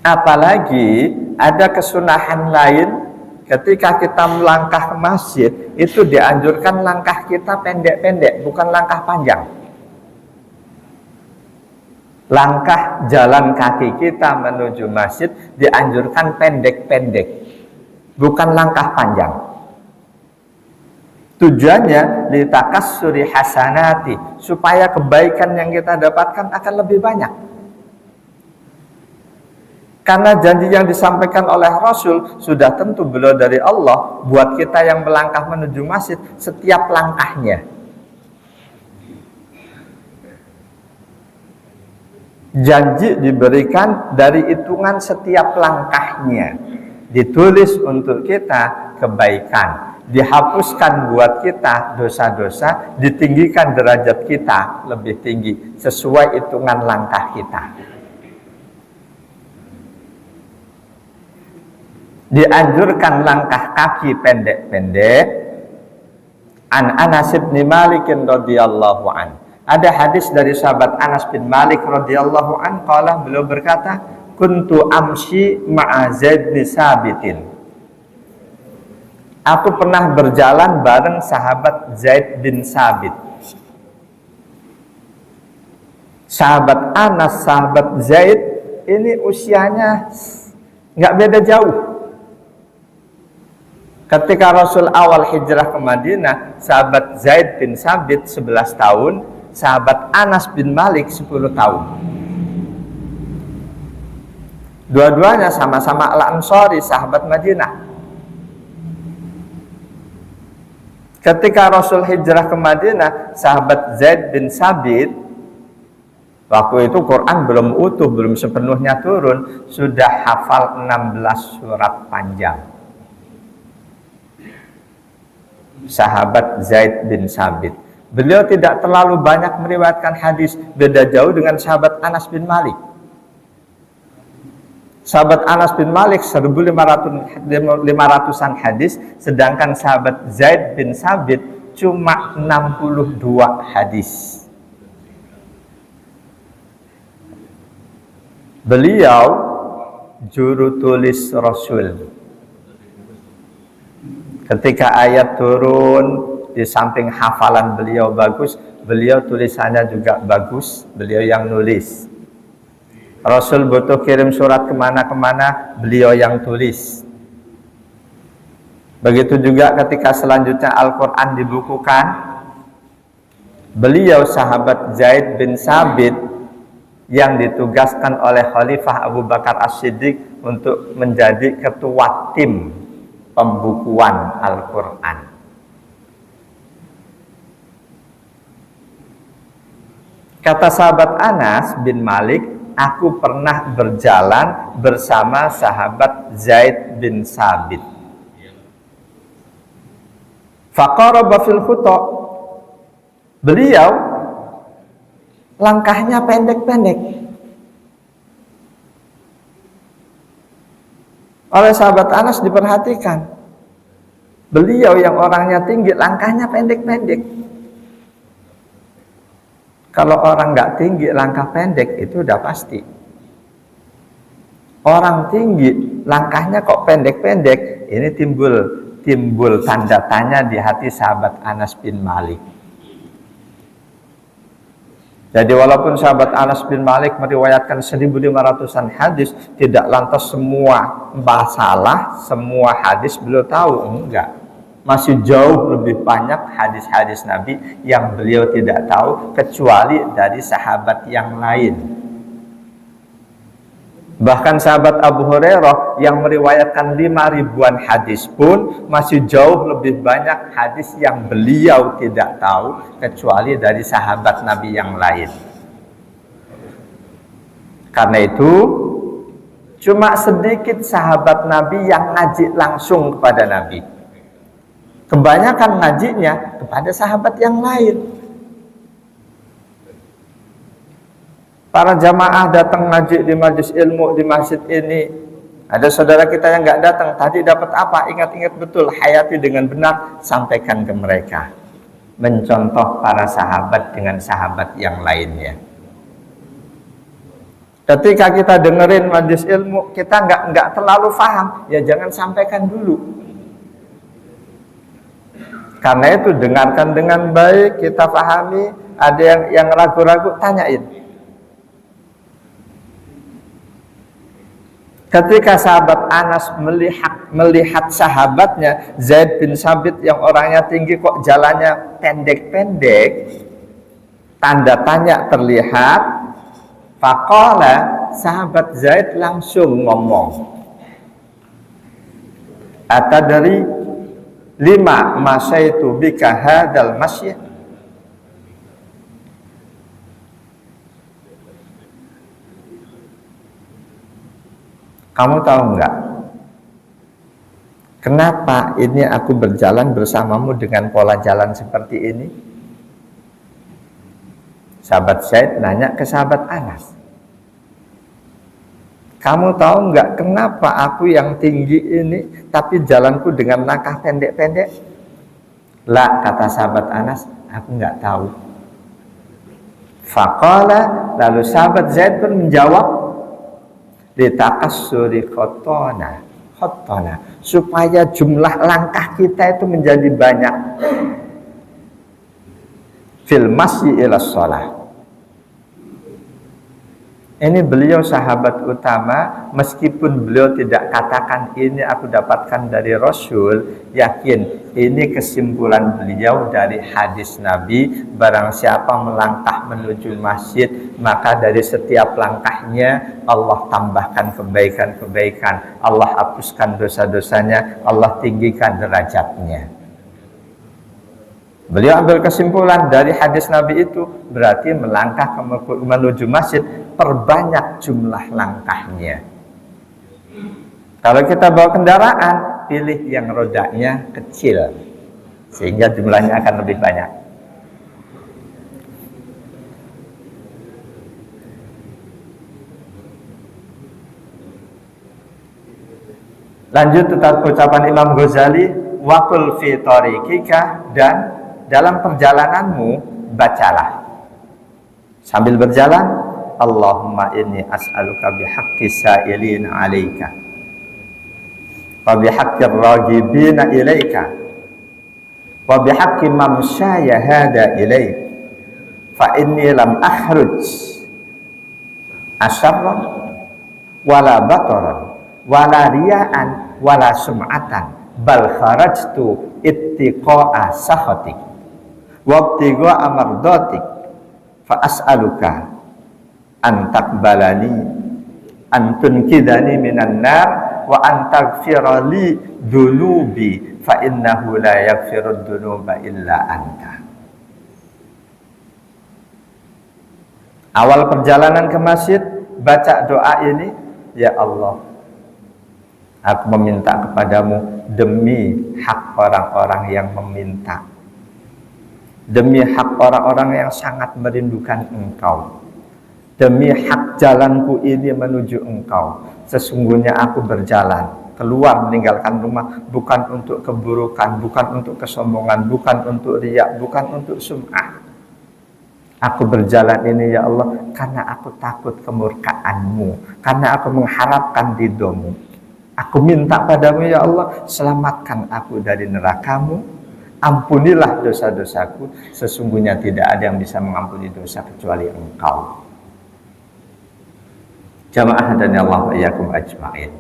Apalagi ada kesunahan lain ketika kita melangkah ke masjid, itu dianjurkan langkah kita pendek-pendek, bukan langkah panjang. Langkah jalan kaki kita menuju masjid dianjurkan pendek-pendek, bukan langkah panjang. Tujuannya litakassuri hasanati, supaya kebaikan yang kita dapatkan akan lebih banyak. Karena janji yang disampaikan oleh Rasul sudah tentu beliau dari Allah buat kita yang melangkah menuju masjid setiap langkahnya. Janji diberikan dari hitungan setiap langkahnya. Ditulis untuk kita kebaikan, dihapuskan buat kita dosa-dosa, ditinggikan derajat kita lebih tinggi sesuai hitungan langkah kita. Dianjurkan langkah kaki pendek-pendek. An Anas bin Malik radhiyallahu an. Ada hadis dari sahabat Anas bin Malik radhiyallahu an, qala, beliau berkata, kuntu amshi ma'a Zaid bin Sabitin. Aku pernah berjalan bareng sahabat Zaid bin Sabit. Sahabat Anas, sahabat Zaid ini usianya nggak beda jauh. Ketika Rasul awal hijrah ke Madinah, sahabat Zaid bin Sabit 11 tahun, sahabat Anas bin Malik 10 tahun. Dua-duanya sama-sama Al-Ansari, sahabat Madinah. Ketika Rasul hijrah ke Madinah, sahabat Zaid bin Sabit, waktu itu Quran belum utuh, belum sepenuhnya turun, sudah hafal 16 surat panjang. Sahabat Zaid bin Sabit. Beliau tidak terlalu banyak meriwayatkan hadis, beda jauh dengan sahabat Anas bin Malik. Sahabat Anas bin Malik 1.500-an hadis, sedangkan sahabat Zaid bin Sabit cuma 62 hadis. Beliau juru tulis Rasul. Ketika ayat turun, di samping hafalan beliau bagus, beliau tulisannya juga bagus, beliau yang nulis. Rasul butuh kirim surat kemana-kemana, beliau yang tulis. Begitu juga ketika selanjutnya Al-Quran dibukukan, beliau sahabat Zaid bin Sabit yang ditugaskan oleh Khalifah Abu Bakar As-Siddiq untuk menjadi ketua tim pembukuan Al-Quran. Kata sahabat Anas bin Malik, aku pernah berjalan bersama sahabat Zaid bin Sabit. Faqaraba fil khuta. Beliau langkahnya pendek-pendek. Oleh sahabat Anas diperhatikan, beliau yang orangnya tinggi, langkahnya pendek-pendek. Kalau orang nggak tinggi, langkah pendek, itu udah pasti. Orang tinggi, langkahnya kok pendek-pendek, ini timbul tanda tanya di hati sahabat Anas bin Malik. Jadi walaupun sahabat Anas bin Malik meriwayatkan 1.500-an hadis, tidak lantas semua masalah, semua hadis beliau tahu, enggak. Masih jauh lebih banyak hadis-hadis Nabi yang beliau tidak tahu, kecuali dari sahabat yang lain. Bahkan sahabat Abu Hurairah yang meriwayatkan 5.000-an hadis pun masih jauh lebih banyak hadis yang beliau tidak tahu, kecuali dari sahabat Nabi yang lain. Karena itu cuma sedikit sahabat Nabi yang ngaji langsung kepada Nabi. Kebanyakan ngajinya kepada sahabat yang lain. Para jamaah datang ngaji di majelis ilmu di masjid ini. Ada saudara kita yang nggak datang, tadi dapat apa? Ingat-ingat betul, hayati dengan benar, sampaikan ke mereka. Mencontoh para sahabat dengan sahabat yang lainnya. Ketika kita dengerin majelis ilmu, kita nggak terlalu paham, ya jangan sampaikan dulu. Karena itu dengarkan dengan baik, kita pahami. Ada yang ragu-ragu, tanyain. Ketika sahabat Anas melihat sahabatnya Zaid bin Sabit yang orangnya tinggi kok jalannya pendek-pendek, tanda tanya terlihat. Faqala, sahabat Zaid langsung ngomong, atadri lima masyaitu bika hadal masya. Kamu tahu enggak, kenapa ini aku berjalan bersamamu dengan pola jalan seperti ini? Sahabat Zaid nanya ke sahabat Anas, kamu tahu enggak kenapa aku yang tinggi ini tapi jalanku dengan langkah pendek-pendek? Lah, kata sahabat Anas, aku enggak tahu. Faqala, lalu sahabat Zaid pun menjawab, litakassuri khotona, supaya jumlah langkah kita itu menjadi banyak. Fil masyi ila shalah. Ini beliau sahabat utama, meskipun beliau tidak katakan ini aku dapatkan dari Rasul, yakin ini kesimpulan beliau dari hadis Nabi. Barang siapa melangkah menuju masjid, maka dari setiap langkahnya Allah tambahkan kebaikan-kebaikan, Allah hapuskan dosa-dosanya, Allah tinggikan derajatnya. Beliau ambil kesimpulan dari hadis Nabi itu, berarti melangkah menuju masjid, perbanyak jumlah langkahnya. Kalau kita bawa kendaraan, pilih yang rodanya kecil, sehingga jumlahnya akan lebih banyak. Lanjut tetap ucapan Imam Ghazali, waqul fi tariqika, dan dalam perjalananmu bacalah sambil berjalan, Allahumma inni as'aluka bihaqqi sa'ilin 'alaika wa bihaqqir raghibina ilaika wa bihaqqi mamsyaya hada ilaik fa inni lam akhruj asyarran wala bataran wala riya'an wala sum'atan bal kharajtu ittiqa'a sakhatik wabtiga amardotik fa as'aluka antakbalani antunkidani minan nar wa antaghfirali dunubi fa innahu la yaghfirud dunuba illa anta. Awal perjalanan ke masjid, baca doa ini, ya Allah, aku meminta kepadamu demi hak orang-orang yang meminta, demi hak orang-orang yang sangat merindukan Engkau, demi hak jalanku ini menuju Engkau. Sesungguhnya aku berjalan keluar meninggalkan rumah bukan untuk keburukan, bukan untuk kesombongan, bukan untuk riya, bukan untuk sum'ah. Aku berjalan ini ya Allah karena aku takut kemurkaan-Mu, karena aku mengharapkan ridho-Mu. Aku minta padamu ya Allah, selamatkan aku dari neraka-Mu. Ampunilah dosa-dosaku, sesungguhnya tidak ada yang bisa mengampuni dosa kecuali Engkau. Jamaah dan Allah wa iyyakum ajma'in.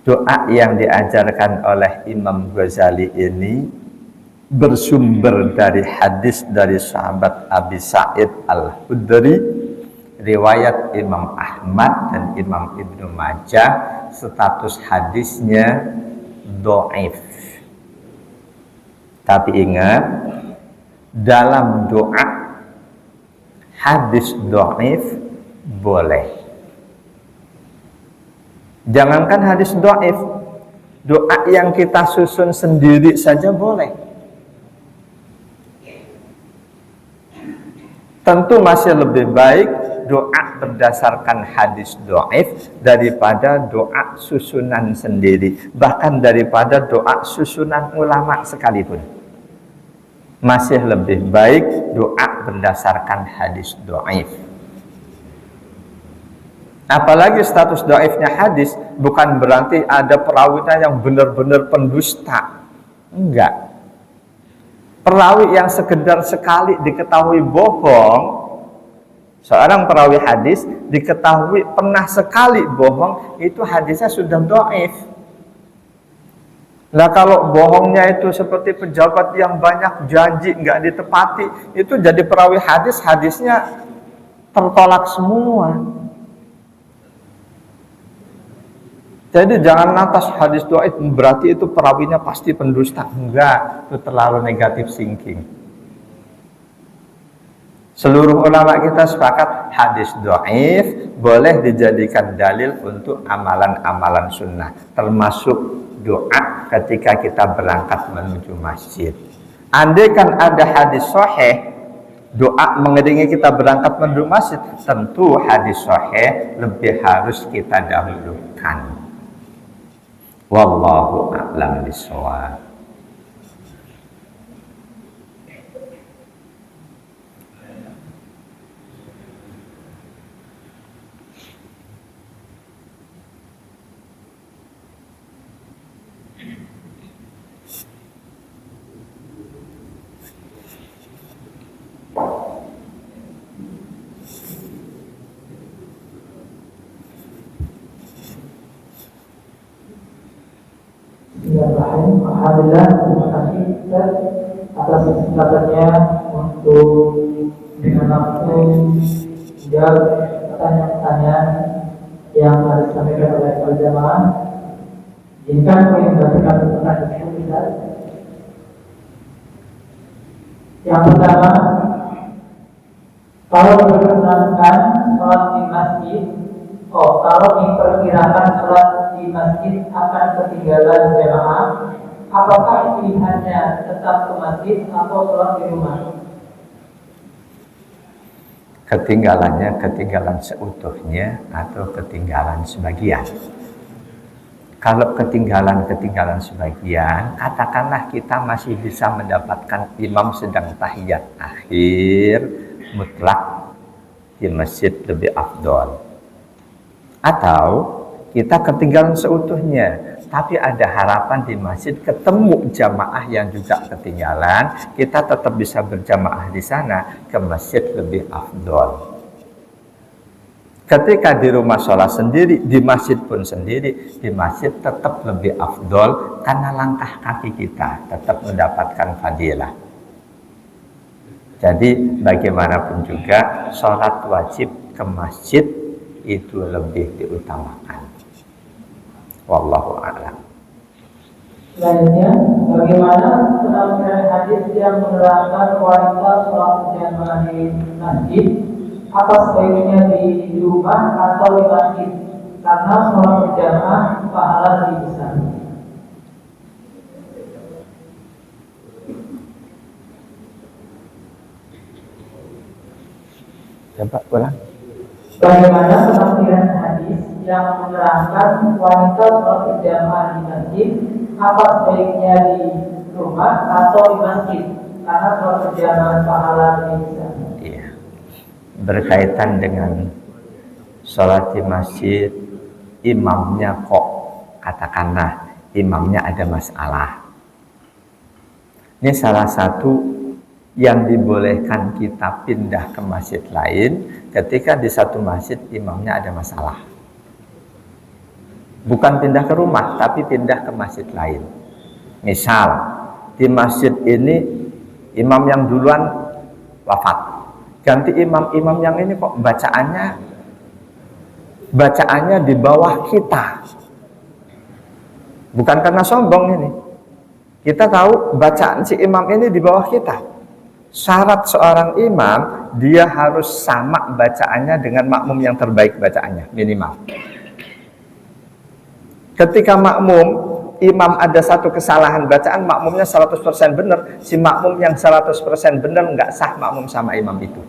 Doa yang diajarkan oleh Imam Ghazali ini bersumber dari hadis dari sahabat Abi Sa'id Al-Khudri, riwayat Imam Ahmad dan Imam Ibnu Majah. Status hadisnya dhaif. Tapi ingat, dalam doa hadis dhaif boleh. Jangankan hadis dhaif, doa yang kita susun sendiri saja boleh. Tentu masih lebih baik doa berdasarkan hadis dhaif daripada doa susunan sendiri, bahkan daripada doa susunan ulama sekalipun. Masih lebih baik doa berdasarkan hadis dhaif. Apalagi status dhaifnya hadis bukan berarti ada perawinya yang benar-benar pendusta. Enggak. Perawi yang sekedar sekali diketahui bohong, seorang perawi hadis diketahui pernah sekali bohong, itu hadisnya sudah dhaif. Nah kalau bohongnya itu seperti pejabat yang banyak janji nggak ditepati, itu jadi perawi hadis, hadisnya tertolak semua. Jadi jangan lantas hadis dhaif berarti itu perawinya pasti pendusta. Enggak, itu terlalu negatif thinking. Seluruh ulama kita sepakat hadis dhaif boleh dijadikan dalil untuk amalan-amalan sunnah, termasuk doa ketika kita berangkat menuju masjid. Andai kan ada hadis sahih doa mengiringi kita berangkat menuju masjid, tentu hadis sahih lebih harus kita dahulukan. Wallahu a'lam bishawab. Alhamdulillah, terima kasih Ustaz atas kesempatannya untuk dengan waktu menjawab pertanyaan-pertanyaan yang harus disampaikan oleh para jamaah. Izinkan kami membacakan pertanyaan Ustaz. Yang pertama, kalau diperkenankan sholat di masjid, kalau diperkirakan sholat di masjid akan ketinggalan jamaah, apakah pilihannya tetap ke masjid atau sholat di rumah? Ketinggalannya ketinggalan seutuhnya atau ketinggalan sebagian. Kalau ketinggalan sebagian, katakanlah kita masih bisa mendapatkan imam sedang tahiyat akhir, mutlak di masjid lebih afdol. Atau kita ketinggalan seutuhnya, tapi ada harapan di masjid ketemu jamaah yang juga ketinggalan, kita tetap bisa berjamaah di sana, ke masjid lebih afdol. Ketika di rumah sholat sendiri, di masjid pun sendiri, di masjid tetap lebih afdol karena langkah kaki kita tetap mendapatkan fadilah. Jadi bagaimanapun juga sholat wajib ke masjid itu lebih diutamakan. Wallahu a'lam. Selanjutnya, bagaimana penafsiran hadis yang menerangkan kualitas sholat berjamaah di masjid? Apa sebaiknya di rumah atau di masjid? Karena sholat berjamaah pahala lebih besar. Coba ulang. Bagaimana penafsiran hadis yang menerangkan kualitas sholat berjamaah di masjid? Apa sebaiknya di rumah atau di masjid? Karena sholat berjamaah pahala lebih besar. Iya. Berkaitan dengan sholat di masjid, imamnya kok katakanlah imamnya ada masalah. Ini salah satu yang dibolehkan kita pindah ke masjid lain ketika di satu masjid imamnya ada masalah. Bukan pindah ke rumah, tapi pindah ke masjid lain. Misal, di masjid ini imam yang duluan wafat. Ganti imam yang ini kok bacaannya di bawah kita. Bukan karena sombong ini. Kita tahu bacaan si imam ini di bawah kita. Syarat seorang imam, dia harus sama bacaannya dengan makmum yang terbaik bacaannya, minimal. Ketika imam ada satu kesalahan bacaan, makmumnya 100% benar, si makmum yang 100% benar nggak sah makmum sama imam itu.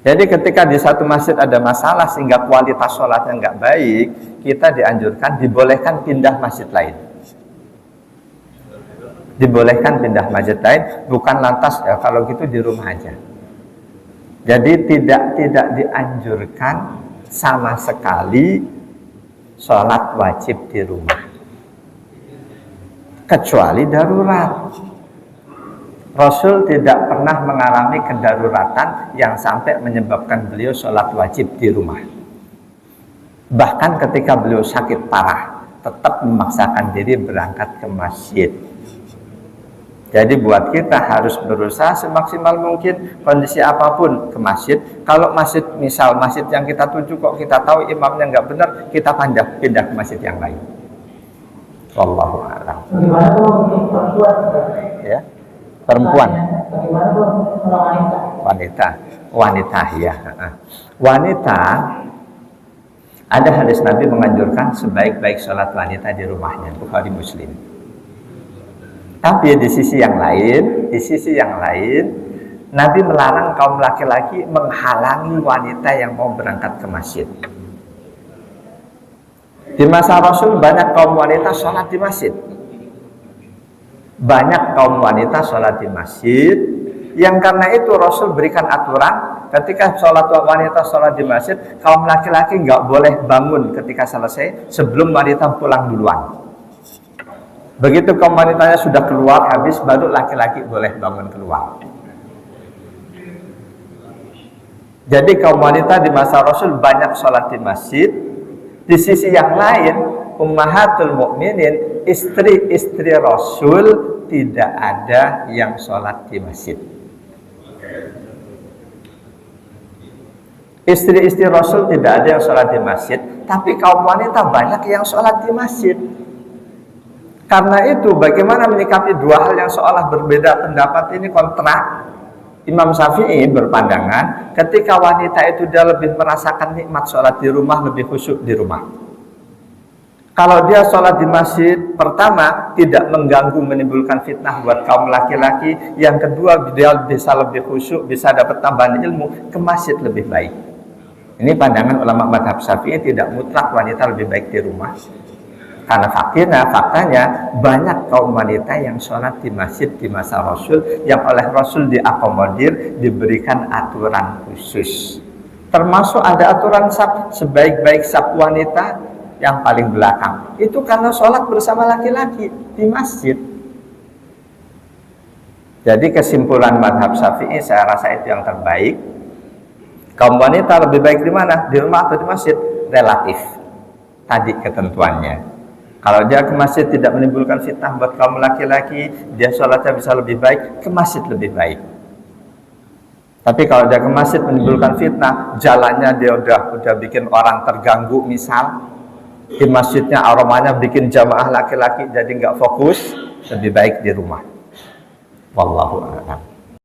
Jadi ketika di satu masjid ada masalah sehingga kualitas sholatnya nggak baik, kita dianjurkan, dibolehkan pindah masjid lain. Dibolehkan pindah masjid lain, bukan lantas ya kalau gitu di rumah aja. Jadi tidak dianjurkan sama sekali sholat wajib di rumah, kecuali darurat. Rasul tidak pernah mengalami kedaruratan yang sampai menyebabkan beliau sholat wajib di rumah. Bahkan ketika beliau sakit parah, tetap memaksakan diri berangkat ke masjid. Jadi buat kita harus berusaha semaksimal mungkin kondisi apapun ke masjid. Kalau masjid, misal masjid yang kita tuju kok kita tahu imamnya nggak benar, kita pindah ke masjid yang lain. Wallahu a'lam. Bagaimana kalau untuk perempuan? Ya, perempuan. Bagaimana kalau wanita? Wanita ya. Wanita, ada hadis Nabi menganjurkan sebaik-baik sholat wanita di rumahnya, Bukhari Muslim. Tapi di sisi yang lain, Nabi melarang kaum laki-laki menghalangi wanita yang mau berangkat ke masjid. Di masa Rasul banyak kaum wanita sholat di masjid. Banyak kaum wanita sholat di masjid, yang karena itu Rasul berikan aturan ketika wanita sholat di masjid, kaum laki-laki nggak boleh bangun ketika selesai sebelum wanita pulang duluan. Begitu kaum wanitanya sudah keluar habis, baru laki-laki boleh bangun keluar. Jadi kaum wanita di masa Rasul banyak sholat di masjid. Di sisi yang lain, Ummahatul Mukminin, istri-istri Rasul tidak ada yang sholat di masjid. Istri-istri Rasul tidak ada yang sholat di masjid, tapi kaum wanita banyak yang sholat di masjid. Karena itu bagaimana menyikapi dua hal yang seolah berbeda pendapat ini kontra? Imam Syafi'i berpandangan ketika wanita itu dia lebih merasakan nikmat sholat di rumah, lebih khusyuk di rumah. Kalau dia sholat di masjid, pertama tidak mengganggu, menimbulkan fitnah buat kaum laki-laki. Yang kedua, dia bisa lebih khusyuk, bisa dapat tambahan ilmu, ke masjid lebih baik. Ini pandangan ulama mazhab Syafi'i, tidak mutlak wanita lebih baik di rumah. Karena faktanya banyak kaum wanita yang sholat di masjid di masa Rasul, yang oleh Rasul diakomodir, diberikan aturan khusus. Termasuk ada aturan sebaik-baik saf wanita yang paling belakang. Itu karena sholat bersama laki-laki di masjid. Jadi kesimpulan mazhab Syafi'i saya rasa itu yang terbaik. Kaum wanita lebih baik di mana? Di rumah atau di masjid? Relatif. Tadi ketentuannya. Kalau dia ke masjid tidak menimbulkan fitnah buat kaum laki-laki, dia sholatnya bisa lebih baik, ke masjid lebih baik. Tapi kalau dia ke masjid menimbulkan fitnah, jalannya dia udah bikin orang terganggu, misal di masjidnya aromanya bikin jamaah laki-laki jadi nggak fokus, lebih baik di rumah. Wallahu a'lam.